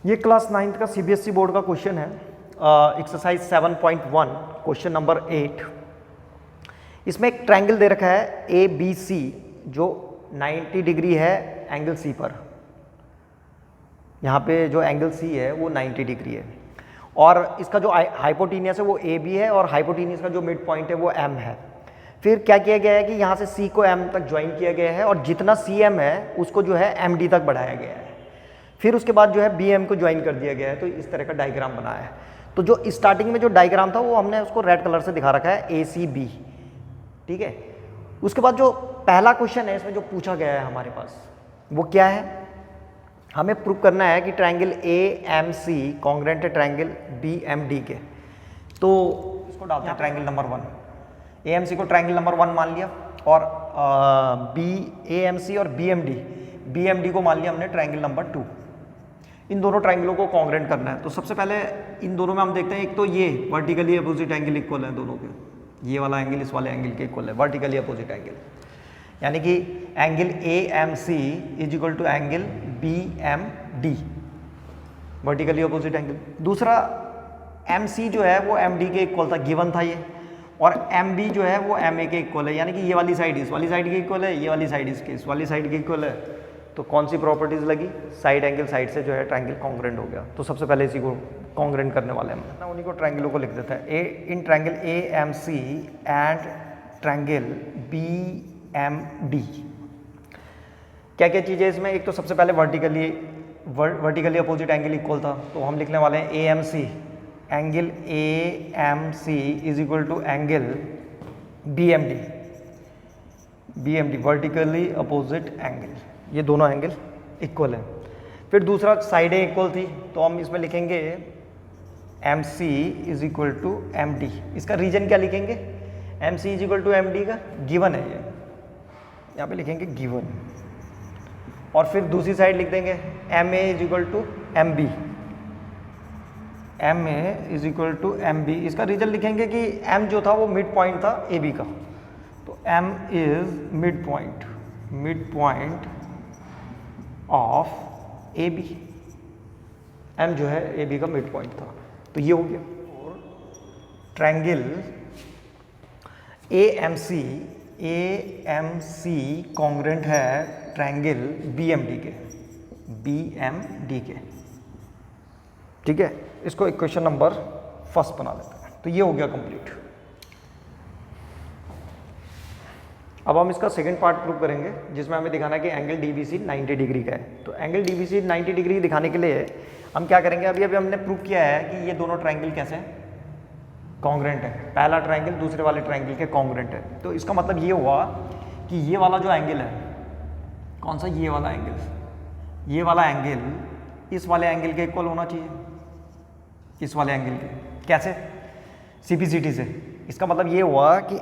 ये class 9th का CBSE board का क्वेश्चन है, एक्सरसाइज 7.1 क्वेश्चन नंबर 8। इसमें एक ट्रायंगल दे रखा है ए बी सी जो 90 डिग्री है एंगल सी पर। यहाँ पे जो एंगल सी है वो 90 डिग्री है और इसका जो हाइपोटेनियस है वो ए बी है और हाइपोटेनियस का जो मिड पॉइंट है वो एम है। फिर क्या किया गया है कि यहाँ से सी को एम तक ज्वाइन किया गया है और जितना सी एम है उसको जो है एम डी तक बढ़ाया गया है। फिर उसके बाद जो है बी एम को ज्वाइन कर दिया गया है। तो इस तरह का डायग्राम बनाया है। तो जो स्टार्टिंग में जो डायग्राम था वो हमने उसको रेड कलर से दिखा रखा है, ए सी बी, ठीक है। उसके बाद जो पहला क्वेश्चन है इसमें जो पूछा गया है हमारे पास वो क्या है, हमें प्रूव करना है कि triangle A M C congruent है ट्रायंगल बी एम डी के। तो इसको डालते हैं triangle number 1। A M C को ट्रायंगल नंबर 1 मान लिया और बी ए एम सी और बी एम डी को मान लिया हमने ट्रायंगल नंबर 2। इन दोनों ट्रायंगलों को कॉन्ग्रुएंट करना है। तो सबसे पहले इन दोनों में हम देखते हैं, एक तो ये वर्टिकली अपोजिट एंगल इक्वल है दोनों के, ये वाला एंगल इस वाले एंगल के इक्वल है, वर्टिकली अपोजिट एंगल, यानी कि angle A M C is equal to angle B M D, vertically opposite angle. दूसरा एम सी जो है वो एम डी के इक्वल था, गिवन था ये, और एम बी जो है वो एम ए के इक्वल है, यानी कि ये वाली साइड इस वाली साइड के इक्वल है, ये वाली साइड इसके इस वाली साइड के इक्वल है। तो कौन सी प्रॉपर्टीज लगी, साइड एंगल साइड से जो है ट्रायंगल कॉन्ग्रुएंट हो गया। तो सबसे पहले इसी को कॉन्ग्रुएंट करने वाले हैं ना, उन्हीं को ट्रायंगलों को लिख देता है। A in triangle A M C and triangle B M D क्या क्या चीज़ें इसमें, एक तो सबसे पहले वर्टिकली अपोजिट एंगल इक्वल था, तो हम लिखने वाले हैं A M C, angle A M C is equal to angle B M D, vertically opposite angle, ये दोनों एंगल इक्वल है। फिर दूसरा साइडें इक्वल थी, तो हम इसमें लिखेंगे M C is equal to M D. इसका रीजन क्या लिखेंगे, M C is equal to M D का गिवन है ये, यहाँ पे लिखेंगे गिवन। और फिर दूसरी साइड लिख देंगे M A is equal to M B, M A is equal to M B. इसका रीजन लिखेंगे कि एम जो था वो मिड पॉइंट था ए बी का, तो M is mid point of A B, M जो है ए बी का मिड पॉइंट था। तो ये हो गया। और triangle A M C congruent है ट्रायंगल बी एम डी के, ठीक है। इसको इक्वेशन नंबर फर्स्ट बना लेते हैं। तो ये हो गया कंप्लीट। अब हम इसका सेकंड पार्ट प्रूव करेंगे, जिसमें हमें दिखाना है कि एंगल डीबीसी 90 डिग्री का है। तो एंगल डीबीसी 90 डिग्री दिखाने के लिए हम क्या करेंगे, अभी हमने प्रूव किया है कि ये दोनों ट्रायंगल कैसे हैं, कॉन्ग्रुएंट है। पहला ट्रायंगल दूसरे वाले ट्रायंगल के कॉन्ग्रुएंट है। तो इसका मतलब ये हुआ कि ये वाला जो एंगल है, कौन सा, ये वाला एंगल इस वाले एंगल के इक्वल होना चाहिए, इस वाले एंगल के। कैसे, सीपीसीटी से। इसका मतलब ये हुआ कि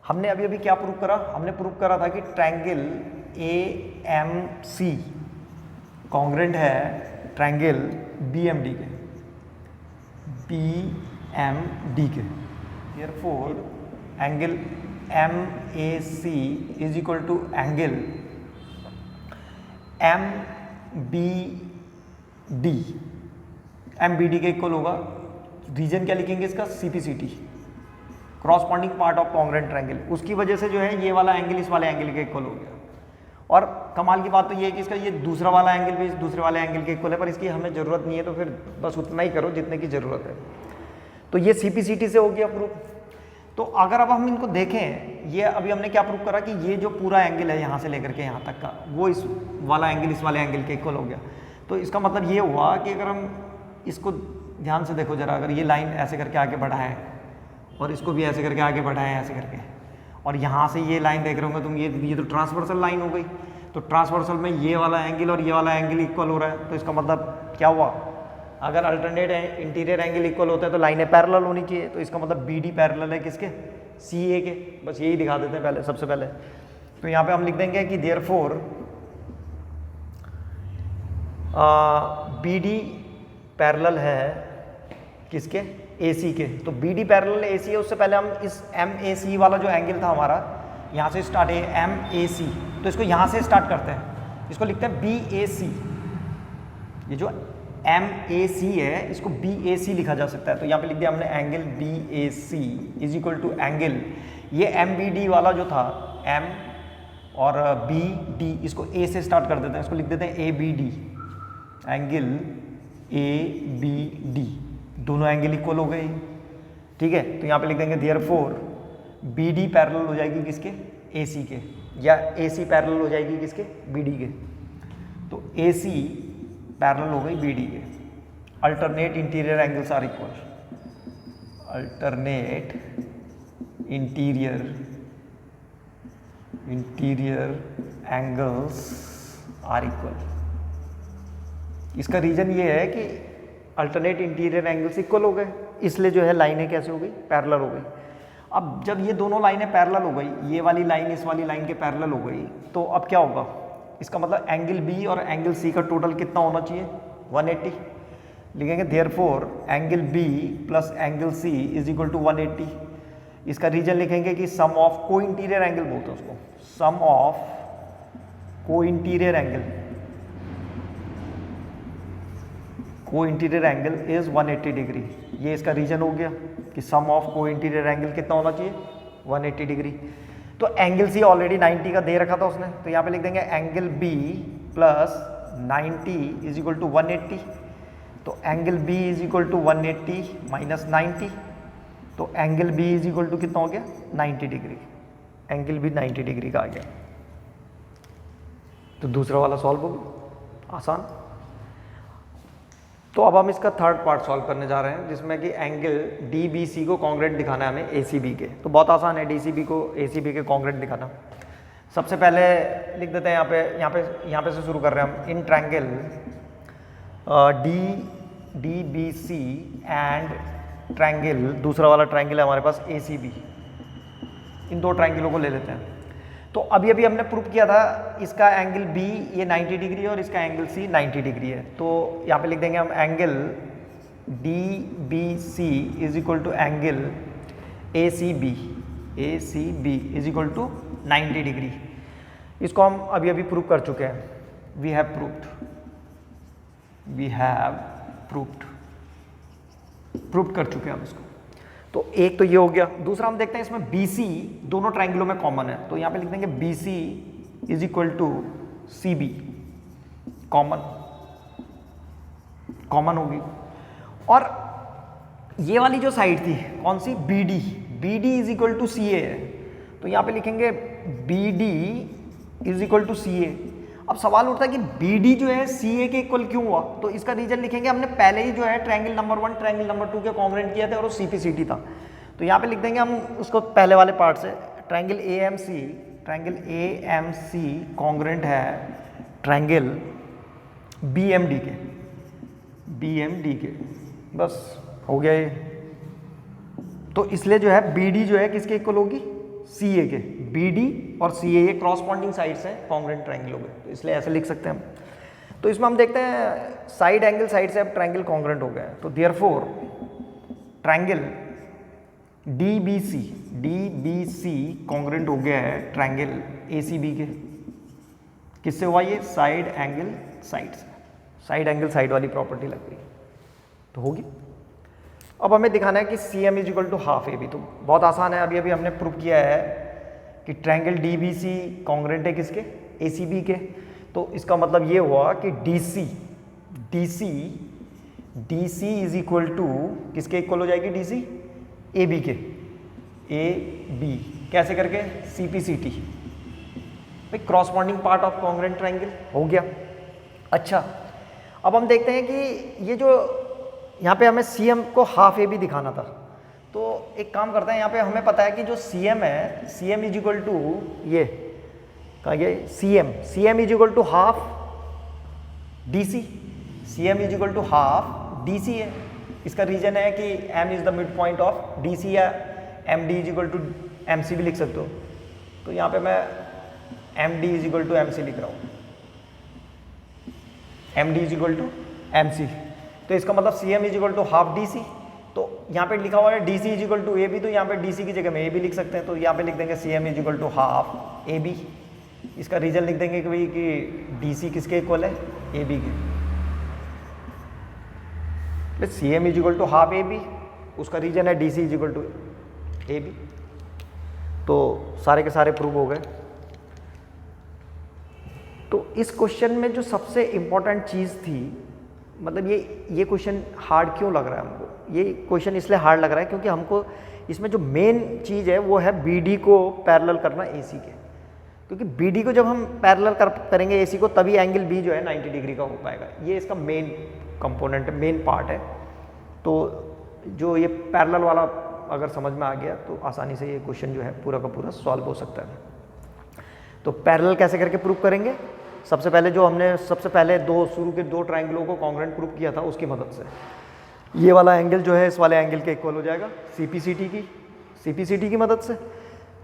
हमने अभी क्या प्रूव करा, हमने प्रूव करा था कि triangle A M C congruent है ट्रायंगल बी एम डी के। Therefore angle M A C is equal to angle M B D के इक्वल होगा। रीजन क्या लिखेंगे इसका, CPCT, corresponding part of congruent triangle. उसकी वजह से जो है ये वाला एंगल इस वाले एंगल के इक्वल हो गया। और कमाल की बात तो ये है कि इसका ये दूसरा वाला एंगल भी इस दूसरे वाले एंगल के इक्वल है, पर इसकी हमें ज़रूरत नहीं है, तो फिर बस उतना ही करो जितने की ज़रूरत है। तो ये सीपीसीटी से हो गया प्रूफ। तो अगर अब हम इनको देखें, ये अभी हमने क्या प्रूव करा कि ये जो पूरा एंगल है यहाँ से लेकर के यहाँ तक का, वो इस वाला एंगल इस वाले एंगल के इक्वल हो गया। तो इसका मतलब ये हुआ कि अगर हम इसको ध्यान से देखो जरा, अगर ये लाइन ऐसे करके आगे बढ़ाएं और इसको भी ऐसे करके आगे बढ़ाएं ऐसे करके, और यहाँ से ये लाइन देख रहे होंगे तुम, ये तो ट्रांसवर्सल लाइन हो गई। तो ट्रांसवर्सल में ये वाला एंगल और ये वाला एंगल इक्वल हो रहा है। तो इसका मतलब क्या हुआ, अगर अल्टरनेट इंटीरियर एंगल इक्वल होता है तो लाइनें पैरेलल होनी चाहिए। तो इसका मतलब बी डी पैरेलल है किसके, सी ए के। बस यही दिखा देते हैं पहले, सबसे पहले। तो यहाँ पे हम लिख देंगे कि देयरफॉर बी डी पैरेलल है किसके, ए सी के। तो बी डी पैरेलल ए सी है। उससे पहले हम इस एम ए सी वाला जो एंगल था हमारा, यहाँ से स्टार्ट है एम ए सी, तो इसको यहाँ से स्टार्ट करते हैं, इसको लिखते हैं बी ए सी। ये जो एम ए सी है, इसको बी ए सी लिखा जा सकता है। तो यहाँ पे लिख दिया हमने angle B A C is equal to angle, ये एम बी डी वाला जो था एम और बी डी, इसको ए से स्टार्ट कर देते हैं, इसको लिख देते हैं A B D, angle A B D, दोनों एंगल इक्वल हो गए, ठीक है। तो यहाँ पे लिख देंगे देयरफॉर बी डी पैरेलल हो जाएगी किसके, ए सी के, या ए सी पैरेलल हो जाएगी किसके, बी डी के। तो ए सी पैरेलल हो गई बी डी के। Alternate interior angles are equal, alternate interior angles are equal. इसका रीजन ये है कि अल्टरनेट इंटीरियर एंगल्स इक्वल हो गए, इसलिए जो है लाइनें कैसे हो गई, पैरेलल हो गई। अब जब ये दोनों लाइनें पैरेलल हो गई, ये वाली लाइन इस वाली लाइन के पैरेलल हो गई, तो अब क्या होगा, इसका मतलब एंगल बी और एंगल सी का टोटल कितना होना चाहिए, 180। लिखेंगे therefore angle B plus angle C is equal to 180। इसका रीजन लिखेंगे कि sum of co interior angle बोलते हैं उसको, sum of co interior angle, co interior angle is 180 degree. ये इसका रीजन हो गया कि sum of co interior angle कितना होना चाहिए, 180 डिग्री। तो एंगल सी ऑलरेडी 90 का दे रखा था उसने, तो यहाँ पे लिख देंगे angle B plus 90 is equal to 180। तो angle B is equal to 180 minus 90, तो angle B is equal to कितना हो गया, 90 डिग्री। एंगल बी 90 डिग्री का आ गया। तो दूसरा वाला सॉल्व हो गया, आसान। तो अब हम इसका थर्ड पार्ट सॉल्व करने जा रहे हैं, जिसमें कि एंगल डी बी सी को कॉन्ग्रेंट दिखाना है हमें ए सी बी के। तो बहुत आसान है डी सी बी को ए सी बी के कॉन्ग्रेंट दिखाना। सबसे पहले लिख देते हैं यहाँ पे से शुरू कर रहे हैं हम। In triangle D B C and triangle, दूसरा वाला ट्रायंगल है हमारे पास ए सी बी, इन दो ट्रायंगलों को ले लेते हैं। तो अभी अभी हमने प्रूव किया था इसका एंगल बी ये 90 डिग्री है और इसका एंगल सी 90 डिग्री है। तो यहाँ पे लिख देंगे हम angle D B C is equal to angle A C B is equal to 90 degree. इसको हम अभी अभी प्रूव कर चुके हैं, वी हैव प्रूव्ड कर चुके हैं हम इसको। तो एक तो ये हो गया। दूसरा हम देखते हैं इसमें बी सी दोनों ट्रायंगलों में कॉमन है, तो यहाँ पे लिख देंगे B C is equal to C B, common होगी। और ये वाली जो साइड थी कौन सी, B D is equal to C A है, तो यहाँ पे लिखेंगे B D is equal to C A. अब सवाल उठता है कि बी डी जो है सी ए के इक्वल क्यों हुआ, तो इसका रीजन लिखेंगे हमने पहले ही जो है ट्रायंगल नंबर 1 ट्रायंगल नंबर 2 के कॉन्ग्रेंट किए थे और वो सी पी सी टी था। तो यहाँ पे लिख देंगे हम उसको पहले वाले पार्ट से, triangle A M C congruent है ट्रायंगल बी एम डी के, बस हो गया ये। तो इसलिए जो है बी डी जो है किसके इक्वल होगी, सी ए के। बी डी और सी ए ये क्रॉसपॉन्डिंग साइड्स हैं कॉन्ग्रेंट ट्रायंगल हो गए, तो इसलिए ऐसे लिख सकते हैं हम। तो इसमें हम देखते हैं साइड एंगल साइड से अब ट्रायंगल कॉन्ग्रेंट हो गया है। तो therefore triangle D B C congruent हो गया है ट्रायंगल ए सी बी के। किससे हुआ ये, साइड एंगल साइड से, साइड एंगल साइड वाली प्रॉपर्टी लग गई, तो होगी। अब हमें दिखाना है कि C M is equal to half A B. तो बहुत आसान है, अभी अभी हमने प्रूव किया है कि triangle D B C congruent है किसके, ए सी बी के। तो इसका मतलब ये हुआ कि D C is equal to किसके इक्वल हो जाएगी, डी सी ए बी के, ए बी कैसे करके, सी पी सी टी, भाई corresponding part of congruent triangle हो गया। अच्छा, अब हम देखते हैं कि ये जो यहाँ पे हमें सी एम को हाफ ए बी दिखाना था, तो एक काम करते हैं, यहाँ पे हमें पता है कि जो सी एम है, C M is equal to ये कहा गया, C M is equal to half D C, C M is equal to half D C है। इसका रीजन है कि M is the mid point of D C, या M D is equal to M C भी लिख सकते हो। तो यहाँ पे मैं M D is equal to M C लिख रहा हूँ, M D is equal to M C. तो इसका मतलब C M is equal to half D C. तो यहाँ पे लिखा हुआ है D C is equal to A B, तो यहाँ पे डी सी की जगह में ए बी लिख सकते हैं। तो यहाँ पे लिख देंगे C M is equal to half A B. इसका रीजन लिख देंगे कि भाई कि डी सी किसके इक्वल है, ए बी के। C M is equal to half A B, उसका रीजन है D C is equal to A B. तो सारे के सारे प्रूव हो गए। तो इस क्वेश्चन में जो सबसे इम्पोर्टेंट चीज़ थी, मतलब ये क्वेश्चन हार्ड क्यों लग रहा है हमको, ये क्वेश्चन इसलिए हार्ड लग रहा है क्योंकि हमको इसमें जो मेन चीज़ है वो है बी डी को पैरेलल करना ए सी के, क्योंकि बी डी को जब हम पैरेलल करेंगे ए सी को तभी एंगल बी जो है 90 डिग्री का हो पाएगा। ये इसका मेन कंपोनेंट है, मेन पार्ट है। तो जो ये पैरेलल वाला अगर समझ में आ गया तो आसानी से ये क्वेश्चन जो है पूरा का पूरा सॉल्व हो सकता है। तो पैरेलल कैसे करके प्रूव करेंगे? सबसे पहले जो हमने सबसे पहले शुरू के दो ट्राइंगलों को कॉन्ग्रुएंट प्रूव किया था उसकी मदद से ये वाला एंगल जो है इस वाले एंगल के इक्वल हो जाएगा सीपीसीटी की मदद से,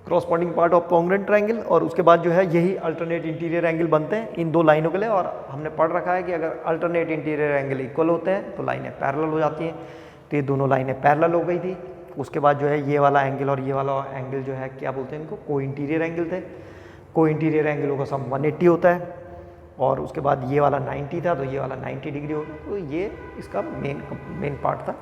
corresponding part of congruent triangle. और उसके बाद जो है यही अल्टरनेट इंटीरियर एंगल बनते हैं इन दो लाइनों के लिए। और हमने पढ़ रखा है कि अगर अल्टरनेट इंटीरियर एंगल इक्वल होते हैं तो लाइनें पैरेलल हो जाती हैं। तो ये दोनों लाइनें पैरेलल हो गई थी। उसके बाद जो है ये वाला एंगल और ये वाला एंगल जो है क्या बोलते हैं इनको, को इंटीरियर एंगल थे। को इंटीरियर एंगलों का सम 180 होता है। और उसके बाद ये वाला 90 था तो ये वाला 90 डिग्री होगा। तो ये इसका मेन पार्ट था।